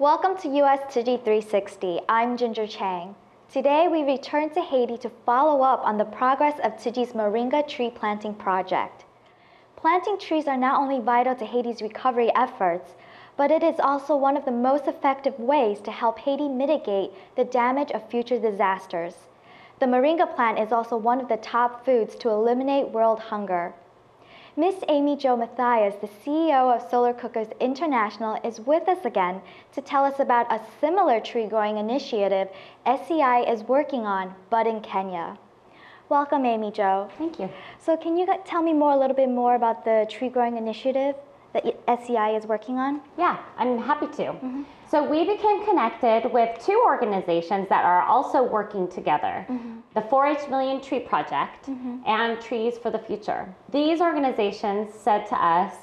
Welcome to USTC360. I'm Ginger Chang. Today we return to Haiti to follow up on the progress of Tzu Chi's Moringa tree planting project. Planting trees are not only vital to Haiti's recovery efforts, but it is also one of the most effective ways to help Haiti mitigate the damage of future disasters. The Moringa plant is also one of the top foods to eliminate world hunger. Ms. AmyJo Mattheis, the CEO of Solar Cookers International, is with us again to tell us about a similar tree growing initiative SCI is working on, but in Kenya. Welcome, AmyJo. Thank you. So can you tell me a little bit more about the tree growing initiative that SCI is working on? Yeah, I'm happy to. So we became connected with two organizations that are also working together, the 4-H Million Tree Project and Trees for the Future. These organizations said to us,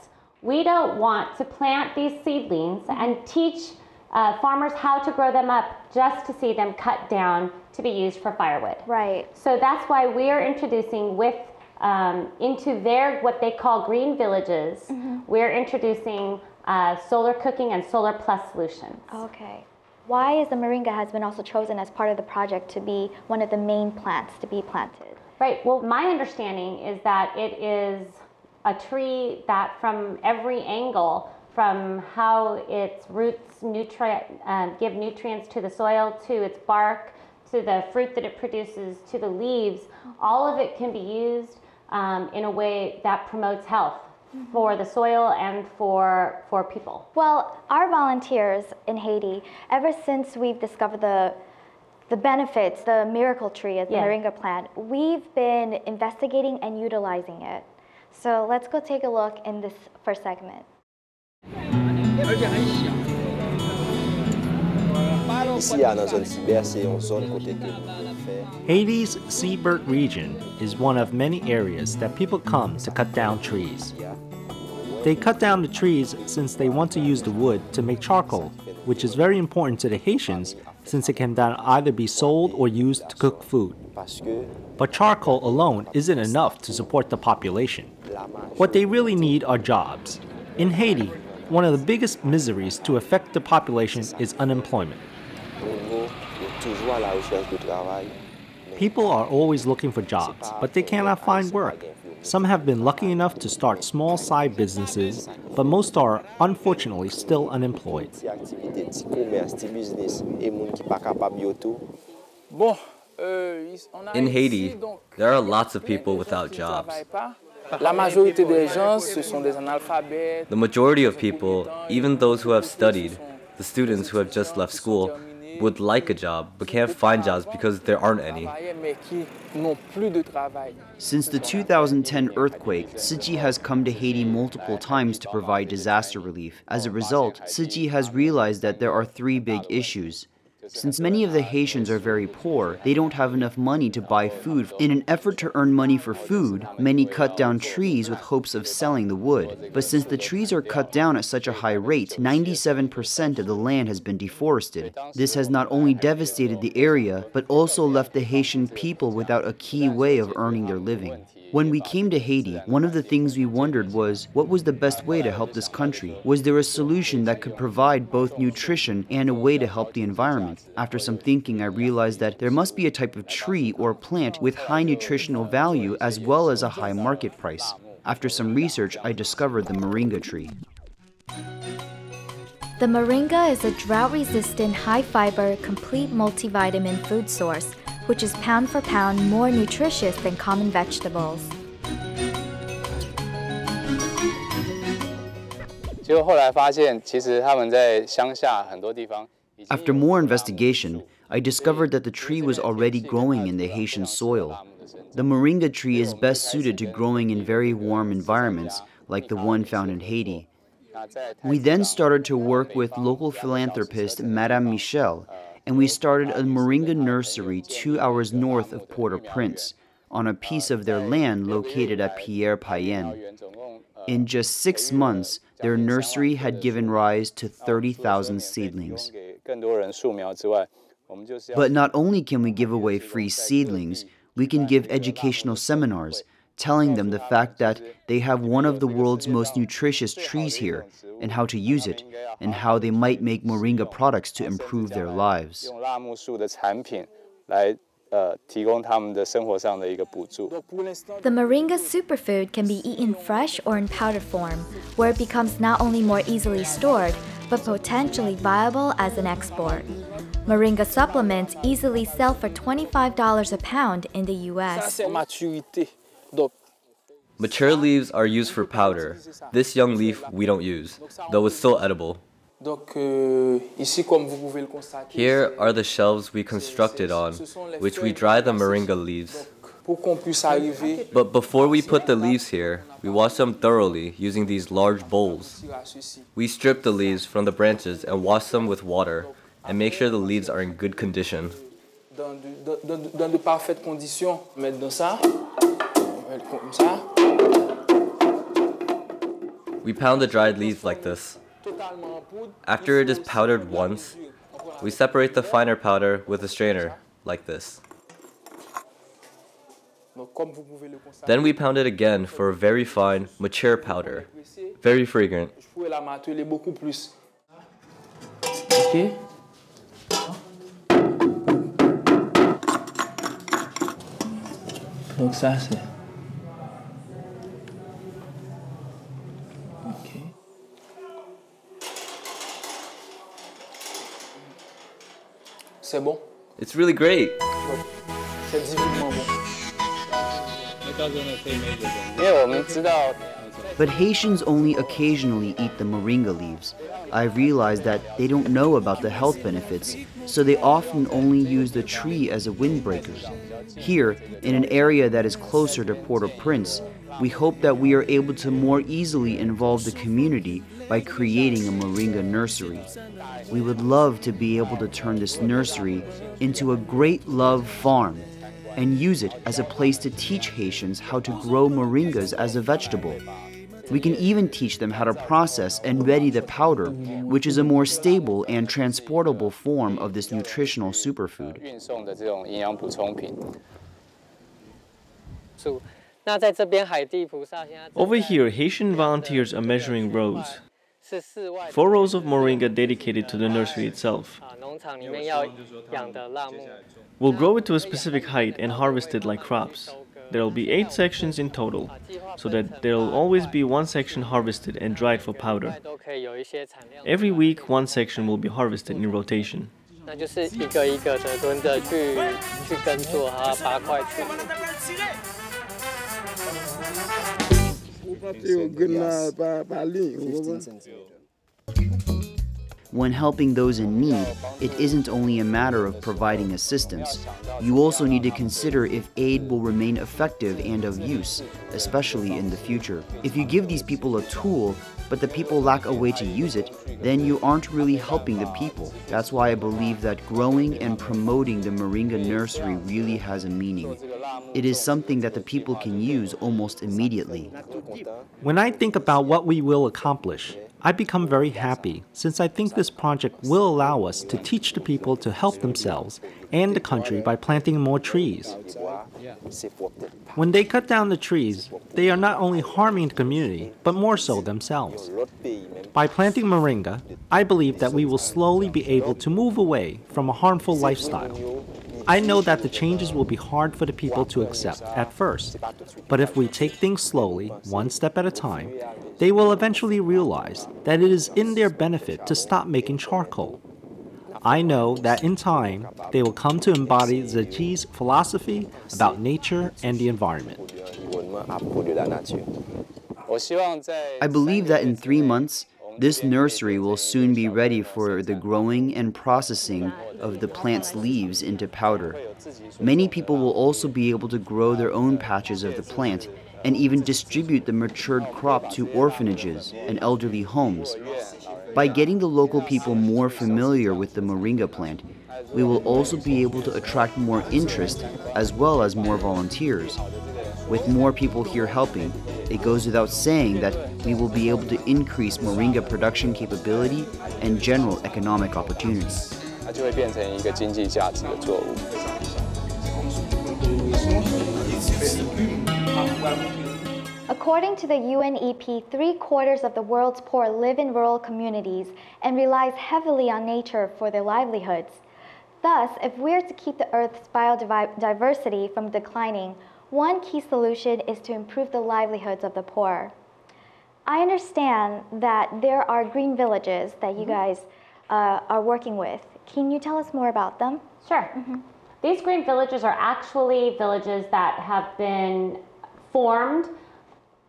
we don't want to plant these seedlings and teach farmers how to grow them up just to see them cut down to be used for firewood. Right. So that's why we are introducing into their, what they call green villages, we're introducing solar cooking and solar plus solutions. Okay. Why is the Moringa has been also chosen as part of the project to be one of the main plants to be planted? Right. Well, my understanding is that it is a tree that from every angle, from how its roots give nutrients to the soil, to its bark, to the fruit that it produces, to the leaves, all of it can be used in a way that promotes health for the soil and for people. Well, our volunteers in Haiti, ever since we've discovered the benefits, the miracle tree of the Moringa plant, we've been investigating and utilizing it. So let's go take a look in this first segment. Haiti's seabird region is one of many areas that people come to cut down trees. They cut down the trees since they want to use the wood to make charcoal, which is very important to the Haitians since it can then either be sold or used to cook food. But charcoal alone isn't enough to support the population. What they really need are jobs. In Haiti, one of the biggest miseries to affect the population is unemployment. People are always looking for jobs, but they cannot find work. Some have been lucky enough to start small side businesses, but most are, unfortunately, still unemployed. In Haiti, there are lots of people without jobs. The majority of people, even those who have studied, the students who have just left school, would like a job but can't find jobs because there aren't any. Since the 2010 earthquake, Tzu Chi has come to Haiti multiple times to provide disaster relief. As a result, Tzu Chi has realized that there are three big issues. Since many of the Haitians are very poor, they don't have enough money to buy food. In an effort to earn money for food, many cut down trees with hopes of selling the wood. But since the trees are cut down at such a high rate, 97% of the land has been deforested. This has not only devastated the area, but also left the Haitian people without a key way of earning their living. When we came to Haiti, one of the things we wondered was, what was the best way to help this country? Was there a solution that could provide both nutrition and a way to help the environment? After some thinking, I realized that there must be a type of tree or plant with high nutritional value as well as a high market price. After some research, I discovered the Moringa tree. The Moringa is a drought-resistant, high-fiber, complete multivitamin food source, which is pound for pound more nutritious than common vegetables. After more investigation, I discovered that the tree was already growing in the Haitian soil. The Moringa tree is best suited to growing in very warm environments, like the one found in Haiti. We then started to work with local philanthropist Madame Michel, and we started a Moringa nursery 2 hours north of Port-au-Prince, on a piece of their land located at Pierre Payen. In just 6 months, their nursery had given rise to 30,000 seedlings. But not only can we give away free seedlings, we can give educational seminars, telling them the fact that they have one of the world's most nutritious trees here, and how to use it, and how they might make Moringa products to improve their lives. The Moringa superfood can be eaten fresh or in powder form, where it becomes not only more easily stored, but potentially viable as an export. Moringa supplements easily sell for $25 a pound in the US. Mature leaves are used for powder. This young leaf we don't use, though it's still edible. Here are the shelves we constructed on, which we dry the moringa leaves. But before we put the leaves here, we wash them thoroughly using these large bowls. We strip the leaves from the branches and wash them with water and make sure the leaves are in good condition. We pound the dried leaves like this. After it is powdered once, we separate the finer powder with a strainer, like this. Then we pound it again for a very fine, mature powder, very fragrant. Okay. Donc ça c'est. C'est bon. It's really great. C'est divinement bon. But Haitians only occasionally eat the moringa leaves. I've realized that they don't know about the health benefits, so they often only use the tree as a windbreaker. Here, in an area that is closer to Port-au-Prince, we hope that we are able to more easily involve the community by creating a moringa nursery. We would love to be able to turn this nursery into a great love farm and use it as a place to teach Haitians how to grow moringas as a vegetable. We can even teach them how to process and ready the powder, which is a more stable and transportable form of this nutritional superfood. Over here, Haitian volunteers are measuring rows. 4 rows of moringa dedicated to the nursery itself. We'll grow it to a specific height and harvest it like crops. There will be 8 sections in total, so that there will always be one section harvested and dried for powder. Every week, one section will be harvested in rotation. When helping those in need, it isn't only a matter of providing assistance. You also need to consider if aid will remain effective and of use, especially in the future. If you give these people a tool, but the people lack a way to use it, then you aren't really helping the people. That's why I believe that growing and promoting the Moringa nursery really has a meaning. It is something that the people can use almost immediately. When I think about what we will accomplish, I become very happy, since I think this project will allow us to teach the people to help themselves and the country by planting more trees. When they cut down the trees, they are not only harming the community, but more so themselves. By planting moringa, I believe that we will slowly be able to move away from a harmful lifestyle. I know that the changes will be hard for the people to accept at first, but if we take things slowly, one step at a time, they will eventually realize that it is in their benefit to stop making charcoal. I know that in time, they will come to embody Tzu Chi's philosophy about nature and the environment. I believe that in 3 months, this nursery will soon be ready for the growing and processing of the plant's leaves into powder. Many people will also be able to grow their own patches of the plant and even distribute the matured crop to orphanages and elderly homes. By getting the local people more familiar with the moringa plant, we will also be able to attract more interest as well as more volunteers. With more people here helping, it goes without saying that we will be able to increase moringa production capability and general economic opportunity. According to the UNEP, 3/4 of the world's poor live in rural communities and relies heavily on nature for their livelihoods. Thus, if we're to keep the Earth's biodiversity from declining, one key solution is to improve the livelihoods of the poor. I understand that there are green villages that you guys are working with. Can you tell us more about them? Sure. These green villages are actually villages that have been formed,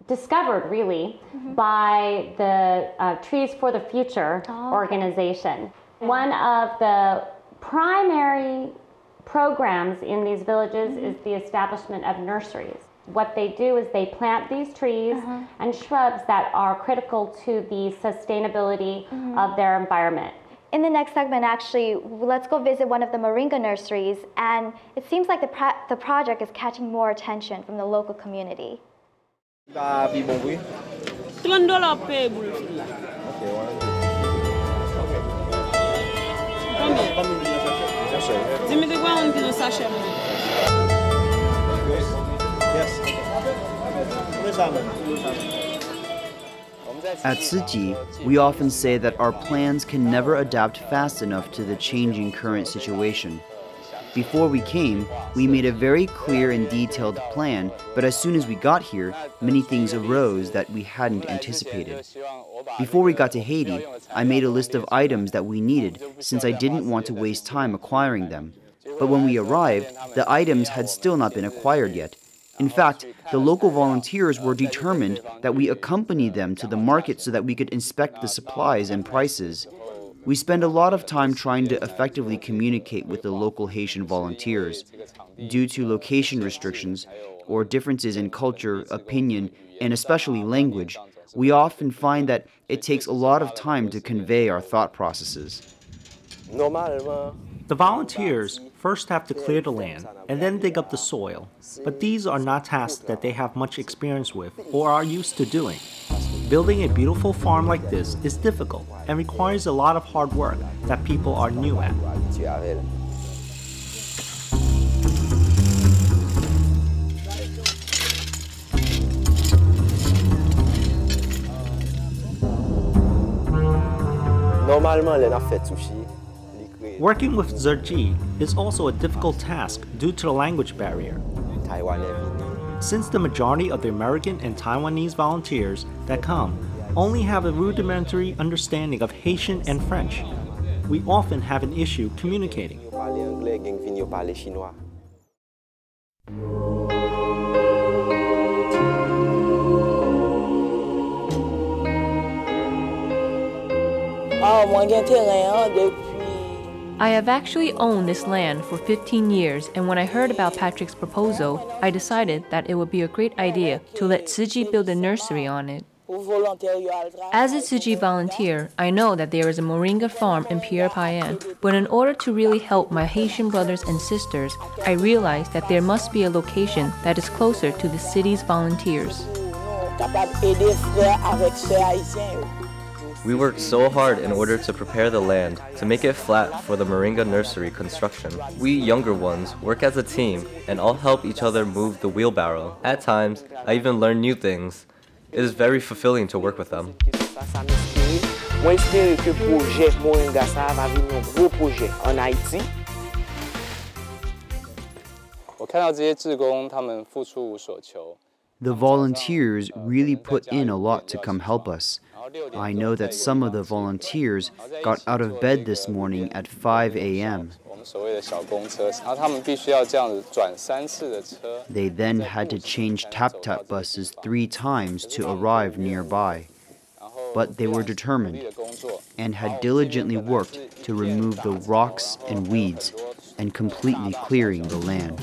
discovered really, by the Trees for the Future organization. One of the primary programs in these villages is the establishment of nurseries. What they do is they plant these trees and shrubs that are critical to the sustainability of their environment. In the next segment, actually, let's go visit one of the Moringa nurseries, and it seems like the project is catching more attention from the local community. At Tzu Chi, we often say that our plans can never adapt fast enough to the changing current situation. Before we came, we made a very clear and detailed plan, but as soon as we got here, many things arose that we hadn't anticipated. Before we got to Haiti, I made a list of items that we needed since I didn't want to waste time acquiring them. But when we arrived, the items had still not been acquired yet. In fact, the local volunteers were determined that we accompany them to the market so that we could inspect the supplies and prices. We spend a lot of time trying to effectively communicate with the local Haitian volunteers. Due to location restrictions or differences in culture, opinion, and especially language, we often find that it takes a lot of time to convey our thought processes. The volunteers first have to clear the land and then dig up the soil, but these are not tasks that they have much experience with or are used to doing. Building a beautiful farm like this is difficult and requires a lot of hard work that people are new at. Working with Tzu Chi is also a difficult task due to the language barrier. Since the majority of the American and Taiwanese volunteers that come only have a rudimentary understanding of Haitian and French, we often have an issue communicating. I have actually owned this land for 15 years, and when I heard about Patrick's proposal, I decided that it would be a great idea to let Tzu Chi build a nursery on it. As a Tzu Chi volunteer, I know that there is a Moringa farm in Pierre Payan, but in order to really help my Haitian brothers and sisters, I realized that there must be a location that is closer to the city's volunteers. We worked so hard in order to prepare the land to make it flat for the Moringa nursery construction. We younger ones work as a team and all help each other move the wheelbarrow. At times, I even learn new things. It is very fulfilling to work with them. The volunteers really put in a lot to come help us. I know that some of the volunteers got out of bed this morning at 5 a.m. They then had to change tap-tap buses 3 times to arrive nearby. But they were determined and had diligently worked to remove the rocks and weeds and completely clearing the land.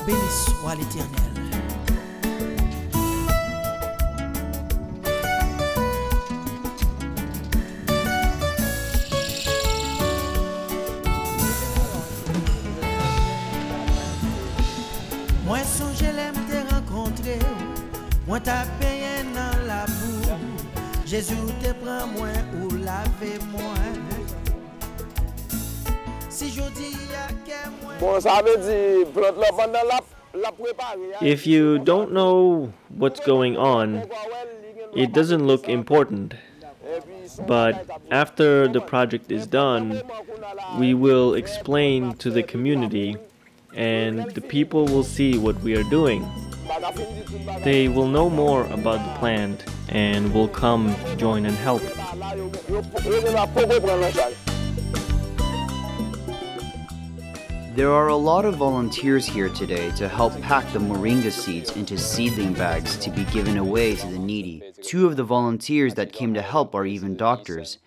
Béni soit l'Éternel. Moi songe l'aime te rencontrer, moi t'a payé dans la boue. Jésus te prend moi ou lave moi. If you don't know what's going on, it doesn't look important. But after the project is done, we will explain to the community and the people will see what we are doing. They will know more about the plant and will come join and help. There are a lot of volunteers here today to help pack the moringa seeds into seedling bags to be given away to the needy. 2 of the volunteers that came to help are even doctors.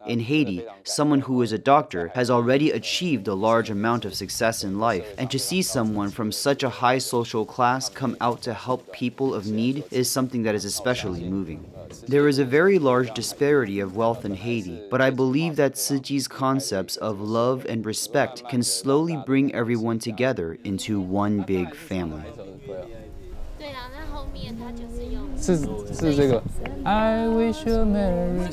In Haiti, someone who is a doctor has already achieved a large amount of success in life, and to see someone from such a high social class come out to help people of need is something that is especially moving. There is a very large disparity of wealth in Haiti, but I believe that Tzu Chi's concepts of love and respect can slowly bring everyone together into one big family. I wish you a Merry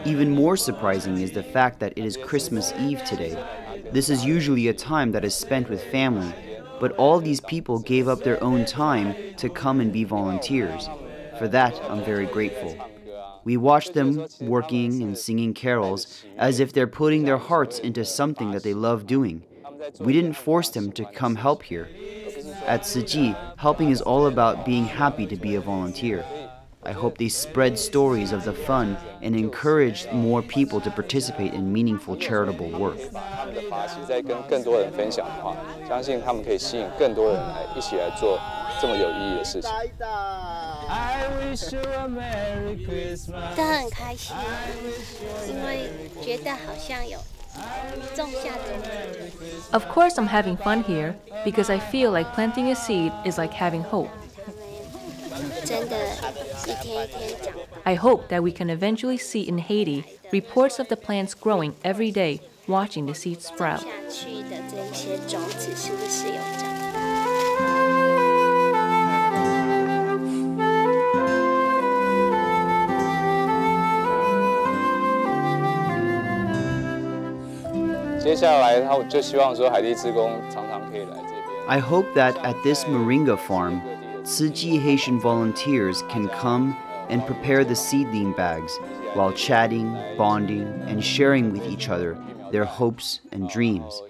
Even more surprising is the fact that it is Christmas Eve today. This is usually a time that is spent with family, but all these people gave up their own time to come and be volunteers. For that, I'm very grateful. We watch them working and singing carols as if they're putting their hearts into something that they love doing. We didn't force them to come help here. At Tzu Chi, helping is all about being happy to be a volunteer. I hope they spread stories of the fun and encourage more people to participate in meaningful charitable work. I wish you a Merry Christmas. 很开心，因为觉得好像有种下种子。 Of course I'm having fun here because I feel like planting a seed is like having hope. 真的，一天一天长。 I hope that we can eventually see in Haiti reports of the plants growing every day, watching the seeds sprout. 下去的这一些种子是不是有长？ I hope that at this Moringa farm, Tzu Chi Haitian volunteers can come and prepare the seedling bags while chatting, bonding, and sharing with each other their hopes and dreams.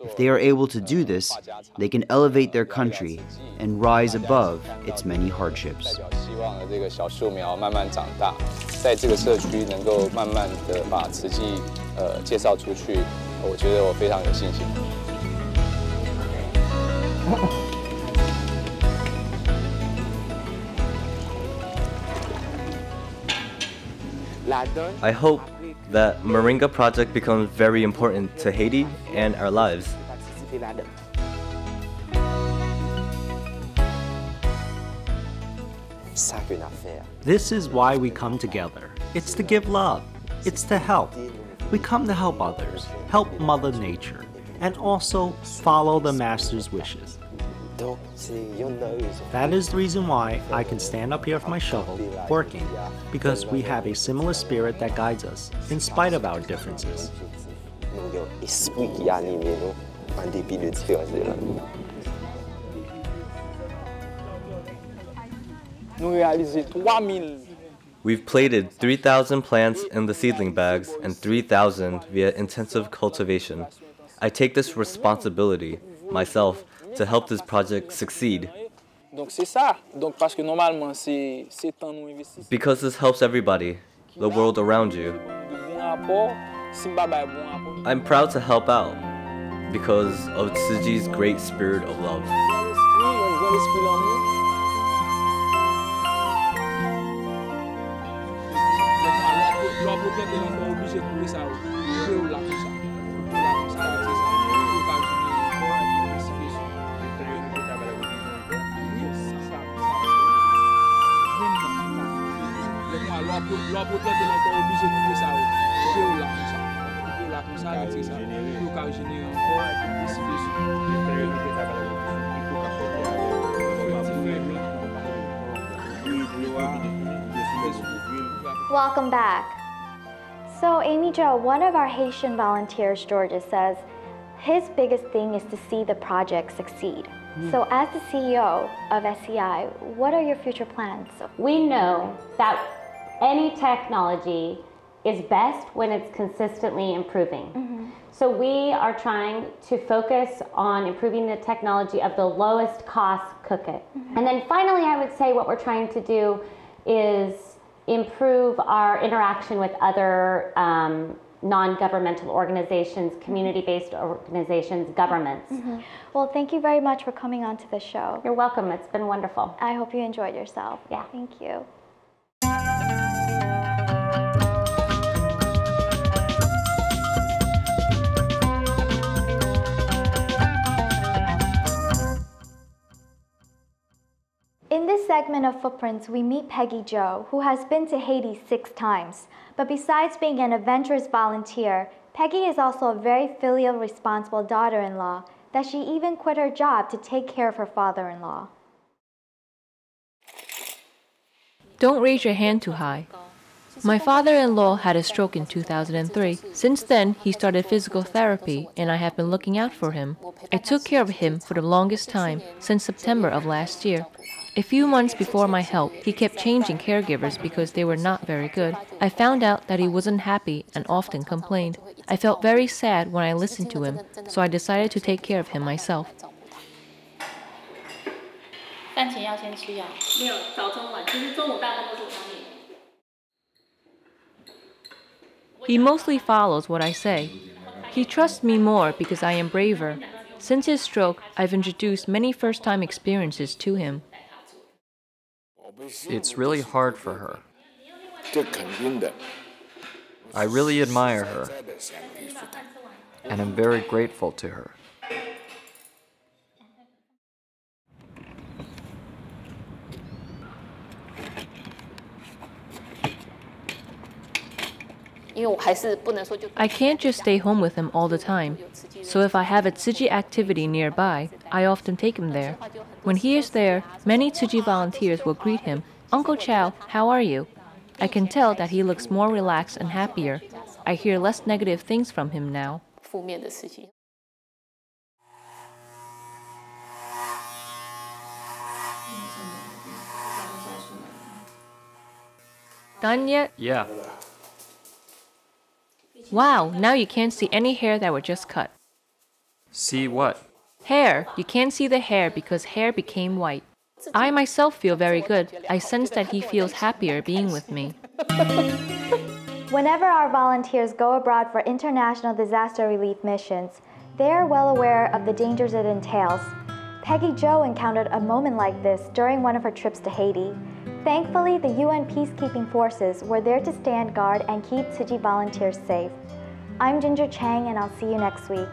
If they are able to do this, they can elevate their country and rise above its many hardships. I hope that Moringa project becomes very important to Haiti and our lives. This is why we come together. It's to give love. It's to help. We come to help others, help Mother Nature, and also follow the Master's wishes. That is the reason why I can stand up here with my shovel, working, because we have a similar spirit that guides us, in spite of our differences. We've planted 3,000 plants in the seedling bags and 3,000 via intensive cultivation. I take this responsibility, myself, to help this project succeed. Because this helps everybody, the world around you. I'm proud to help out because of Tzu Chi's great spirit of love. Welcome back. So AmyJo, one of our Haitian volunteers, Georgia, says his biggest thing is to see the project succeed. So as the CEO of SCI, what are your future plans? We know that any technology is best when it's consistently improving. So we are trying to focus on improving the technology of the lowest cost cook it. And then finally, I would say what we're trying to do is improve our interaction with other non-governmental organizations, community-based organizations, governments. Well, thank you very much for coming on to the show. You're welcome. It's been wonderful. I hope you enjoyed yourself. Yeah. Thank you. In this segment of Footprints, we meet Peggy Jo, who has been to Haiti 6 times. But besides being an adventurous volunteer, Peggy is also a very filial, responsible daughter-in-law, that she even quit her job to take care of her father-in-law. Don't raise your hand too high. My father-in-law had a stroke in 2003. Since then, he started physical therapy, and I have been looking out for him. I took care of him for the longest time, since September of last year. A few months before my help, he kept changing caregivers because they were not very good. I found out that he wasn't happy and often complained. I felt very sad when I listened to him, so I decided to take care of him myself. He mostly follows what I say. He trusts me more because I am braver. Since his stroke, I've introduced many first-time experiences to him. It's really hard for her. I really admire her, and I'm very grateful to her. I can't just stay home with him all the time, so if I have a Tzu Chi activity nearby, I often take him there. When he is there, many Tzu Chi volunteers will greet him, "Uncle Chow, how are you?" I can tell that he looks more relaxed and happier. I hear less negative things from him now. Done yet? Yeah. Wow, now you can't see any hair that were just cut. See what? Hair. You can't see the hair because hair became white. I myself feel very good. I sense that he feels happier being with me. Whenever our volunteers go abroad for international disaster relief missions, they are well aware of the dangers it entails. Peggy Jo encountered a moment like this during one of her trips to Haiti. Thankfully, the UN peacekeeping forces were there to stand guard and keep Tzu Chi volunteers safe. I'm Ginger Chang, and I'll see you next week.